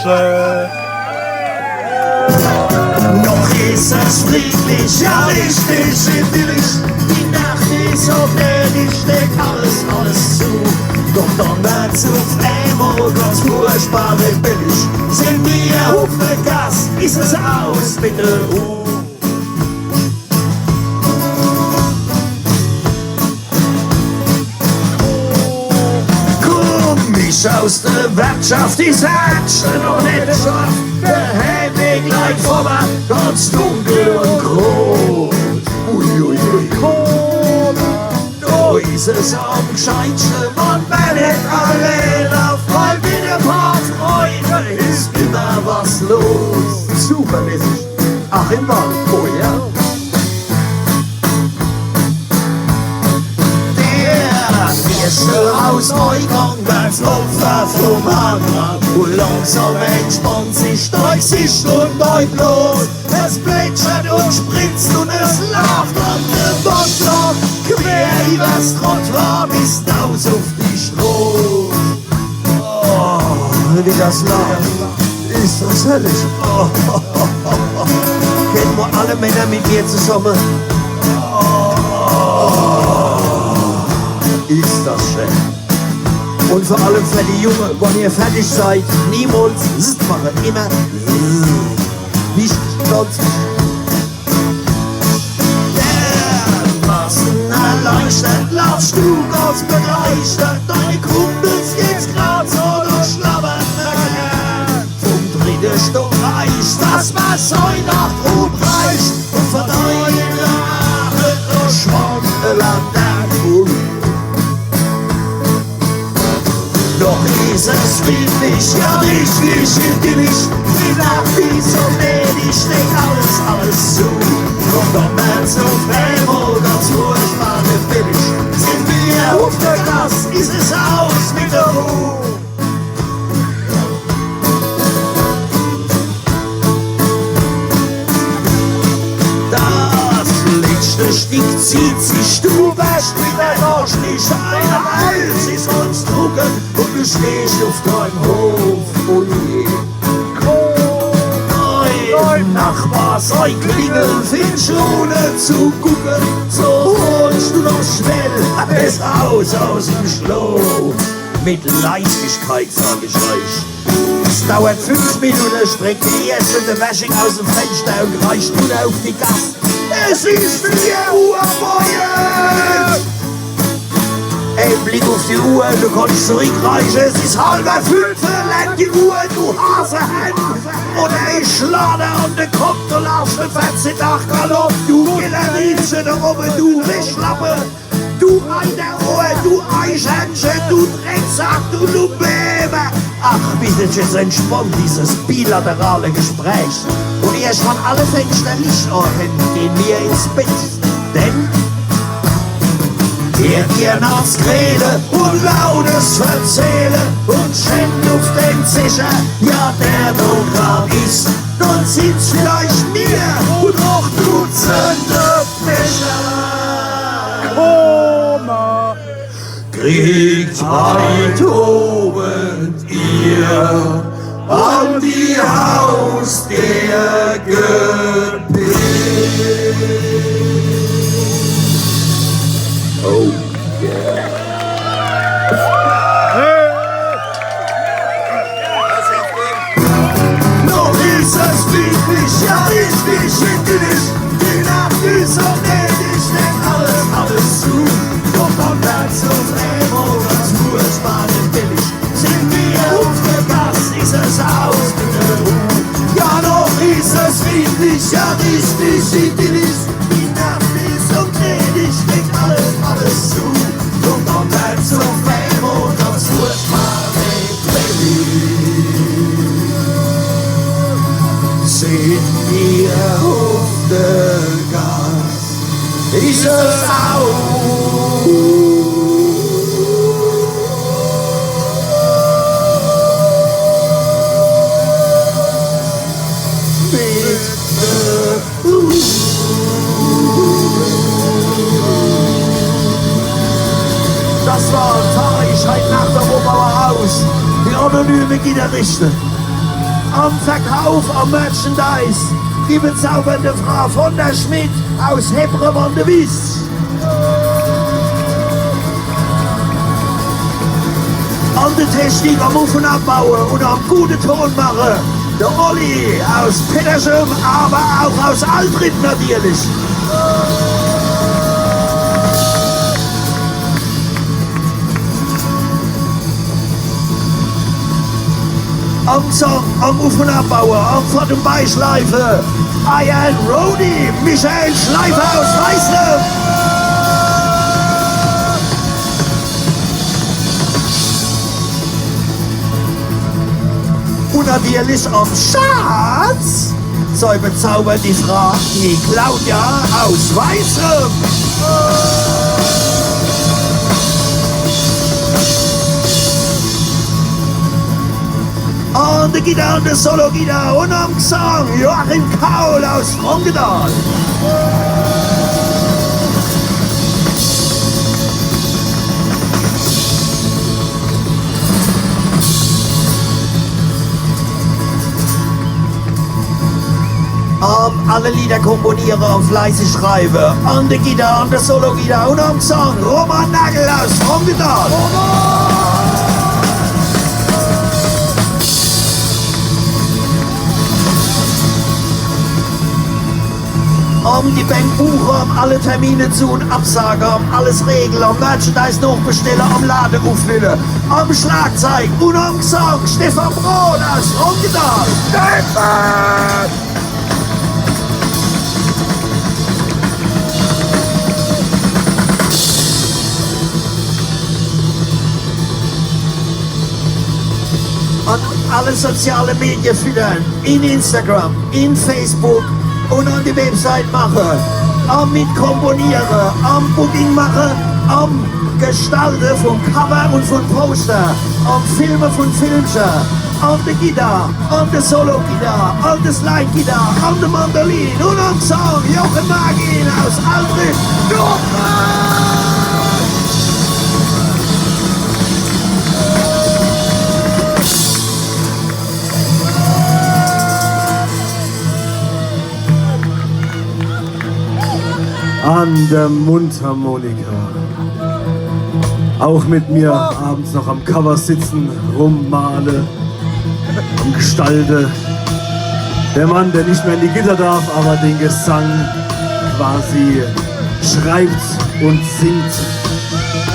schön. Noch ist es friedlich, ja richtig idyllisch. Die Nacht ist so gnädig, steckt alles zu. Doch dann wird's auf einmal ganz furchtbar rebellisch. Sind wir auf der Gas, ist es aus mit der Ruhe. Aus der Wirtschaft ist Action und nicht schafft. Der Heimweg gleich vorbei, ganz dunkel und groß. Uiuiui, da ist es am gescheitsten, man will nicht allein auf, weil mit ein paar Freude ist immer was los. Zuverlässig, ach im Wald, oh ja. Aus Neugang wird's Opfer vom Anrad und langsam entspannt sich dein Gesicht und dein Blut. Es plätschert und spritzt und es läuft an der Wand lang, quer übers Trottoir bis raus auf die Straße. Oh, wie das läuft, ist das herrlich. Kennen wir alle Männer mit mir zusammen? Ist das schön. Und vor allem für die Jungen, wenn ihr fertig seid, niemals Zzt machen, immer wichtig, ganz wichtig. Der Massen erleichtert, laufst du ganz begeistert, deine Kumpels geht's grad so durchschlabbert. Vom dritten Stock reicht, das was heute Nacht rumreicht und von deiner Ache schwankt der Kuh. Doch ist es friedlich, ja richtig idyllisch. Die Nacht ist so gnädig, steckt alles zu. Und dann wird's auf einmal ganz furchtbar rebellisch. Sind wir auf der Gas, ist es aus mit der Ruhe. Das letzte Stück zieht sich, du wirst wieder noch nicht einer Hals ist uns drucken. Und du stehst auf deinem Hof, oh je. Dein Nachbar sei klingeln, findest ohne zu gucken. So holst du noch schnell es aus dem Schlaf. Mit Leichtigkeit sag ich euch. Es dauert 5 Minuten, streckt die erste Wäschung aus dem Fenster und reicht nun auf die Gas. Es ist 4 Uhr morgens! Ein Blick auf die Uhr, du kannst zurückreichen, es ist 4:30, lenk die Uhr, du Hasehand! Oder ich lade an den Kopf, du laufst mit 14 Tag Galopp, du Gillerinchen da oben, du Wischlappe, du Eiderohr, du Eichhändchen, du Drecksack, du Lumebe! Ach, bietet jetzt entspannt dieses bilaterale Gespräch. Und erst wenn alle Fenster Licht anhängen, gehen wir ins Bett, denn hört ihr nachts Rede und lautes Verzählen und schenkt auf den Zischer, ja der noch grad ist, dann sind's vielleicht mir und auch Dutzende Fischer. Koma! Kriegt heute Abend ihr an die Haus der Gebet. Oh yeah. Noch ist es friedlich, ja richtig idyllisch. Die Nacht ist so gnädig, steckt alles zu. Doch dann wird's auf einmal ganz furchtbar billig. Sind wir auf der Gas, ist es aus mit der Ruhe. Ja, noch ist es friedlich, ja richtig idyllisch. Die Nacht ist so gnädig, steckt alles zu. Und dann wird's auf einmal ganz furchtbar billig. Sind wir auf der Gas, ist es aus. Das war Tarek, heute Nacht am Oberauer Haus. Die anonyme Gitarriste. am Verkauf, am Merchandise. Die bezaubernde Frau von der Schmidt aus Hebrem an der Wies. An der Technik am Auf- und Abbauen und am guten Ton machen. Der Olli aus Petterschem, aber auch aus Altritt natürlich. Am Song, am Auf- und Abbauen, am Fort- und Beischleifen. Ian Rody, Michael Schleifer aus Weißlem. Und natürlich am Schatz soll bezaubern die Frau, die Claudia aus Weißlem. An der Gitarre und der Solo-Gitarre und am Gesang Joachim Kaul aus Rongedal. Alle Lieder komponieren und fleißig schreiben. An der Gitarre und der Solo-Gitarre und am Gesang Roman Nagel aus Rongedal. Die Bank buchen, alle Termine zu und absagen, alles regeln, Merchandise noch bestellen, am Laden auffüllen, am Schlagzeug und am Gesang Stefan Brot aus Rongedal. Stefan! An alle soziale Medien füttern, in Instagram, in Facebook und an die Website machen, am Mitkomponieren, am Booking machen, am Gestalten von Cover und von Poster, am Filmen von Filmchen, an der Gitarre, an der Solo-Gitarre, an der Slide-Gitarre, an der Mandolin und am Song Jochen Magin aus Altritt. An der Mundharmonika. Auch mit mir abends noch am Cover sitzen, rummale und gestalte. Der Mann, der nicht mehr in die Gitter darf, aber den Gesang quasi schreibt und singt.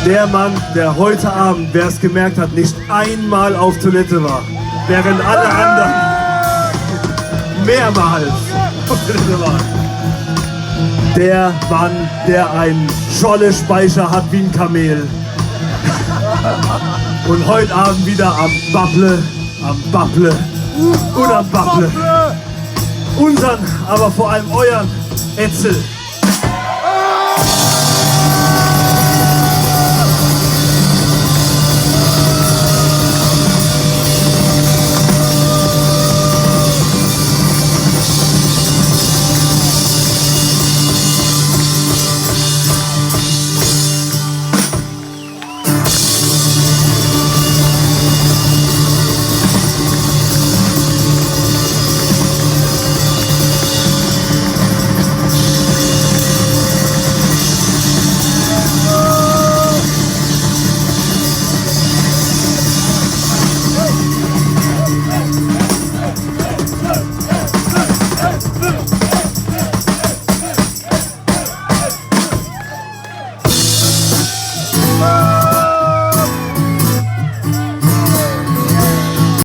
Der Mann, der heute Abend, wer es gemerkt hat, nicht einmal auf Toilette war, während alle anderen mehrmals auf Toilette waren. Der Mann, der einen Scholle-Speicher hat wie ein Kamel. Und heute Abend wieder am Babble und am Babble. Unseren, aber vor allem euren Etzel.